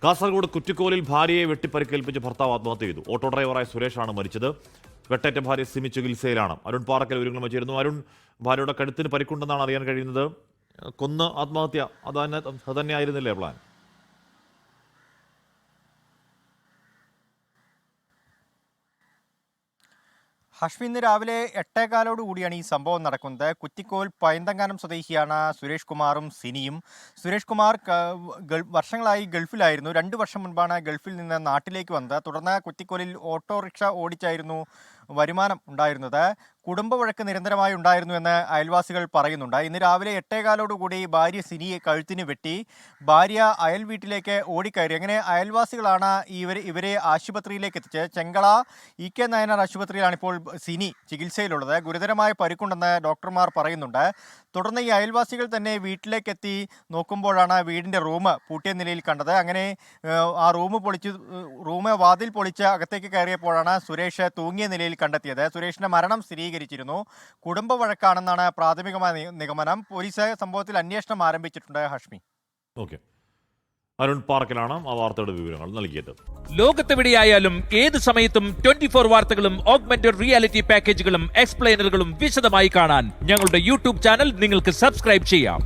കാസർഗോഡ് കുറ്റിക്കോലിൽ ഭാര്യയെ വെട്ടിപ്പരിക്കേൽപ്പിച്ച് ഭർത്താവ് ആത്മഹത്യ ചെയ്തു. ഓട്ടോ ഡ്രൈവറായ സുരേഷാണ് മരിച്ചത്. വെട്ടേറ്റ ഭാര്യ സിമി ചികിത്സയിലാണ്. അരുൺ പാറക്കൽ വിവരങ്ങൾ വെച്ചിരുന്നു. അരുൺ, ഭാര്യയുടെ കഴുത്തിന് പരിക്കുണ്ടെന്നാണ് അറിയാൻ കഴിയുന്നത്. കൊന്ന് ആത്മഹത്യ അതന്നെയായിരുന്നില്ലേ പ്ലാൻ? ഹഷ്മി, ഇന്ന് രാവിലെ 8:15 കൂടിയാണ് ഈ സംഭവം നടക്കുന്നത്. കുറ്റിക്കോൽ പയന്തങ്ങാനം സ്വദേശിയാണ് സുരേഷ് കുമാറും സിനിയും. സുരേഷ് കുമാർ വർഷങ്ങളായി ഗൾഫിലായിരുന്നു. 2 വർഷം മുൻപാണ് ഗൾഫിൽ നിന്ന് നാട്ടിലേക്ക് വന്നത്. തുടർന്ന് കുറ്റിക്കോലിൽ ഓട്ടോറിക്ഷ ഓടിച്ചായിരുന്നു വരുമാനം ഉണ്ടായിരുന്നത്. കുടുംബ വഴക്ക് നിരന്തരമായി ഉണ്ടായിരുന്നു എന്ന് അയൽവാസികൾ പറയുന്നുണ്ട്. ഇന്ന് രാവിലെ 8:15 കൂടി ഭാര്യ സിനിയെ കഴുത്തിന് വെട്ടി. ഭാര്യ അയൽ വീട്ടിലേക്ക് ഓടിക്കയറി. അങ്ങനെ അയൽവാസികളാണ് ഇവരെ ആശുപത്രിയിലേക്ക് എത്തിച്ചത്. ചെങ്കള EK നായനാർ ആശുപത്രിയിലാണ് ഇപ്പോൾ സിനി ചികിത്സയിലുള്ളത്. ഗുരുതരമായ പരിക്കുണ്ടെന്ന് ഡോക്ടർമാർ പറയുന്നുണ്ട്. തുടർന്ന് ഈ അയൽവാസികൾ തന്നെ വീട്ടിലേക്ക് എത്തി നോക്കുമ്പോഴാണ് വീടിൻ്റെ റൂം പൂട്ടിയ നിലയിൽ കണ്ടത്. അങ്ങനെ ആ റൂം വാതിൽ പൊളിച്ച് അകത്തേക്ക് കയറിയപ്പോഴാണ് സുരേഷ് തൂങ്ങിയ നിലയിൽ കണ്ടെത്തിയത്. സുരേഷിന്റെ മരണം സ്ഥിരീകരിച്ചിരുന്നു. കുടുംബ വഴക്കാണെന്നാണ് പ്രാഥമികമായ നിഗമനം. പോലീസ് സംഭവത്തിൽ അന്വേഷണം ആരംഭിച്ചിട്ടുണ്ട്. ഹഷ്മി, അരുൺ പാറക്കലാണ് ആ വാർത്തയുടെ വിവരങ്ങൾ നൽകിയത്. ലോകത്തെവിടെയായാലും ഏത് സമയത്തും 24 വാർത്തകളും ഓഗ്മെന്റഡ് റിയാലിറ്റി പാക്കേജുകളും എക്സ്പ്ലെയിനറുകളും വിശദമായി കാണാൻ ഞങ്ങളുടെ യൂട്യൂബ് ചാനൽ നിങ്ങൾക്ക് സബ്സ്ക്രൈബ് ചെയ്യാം.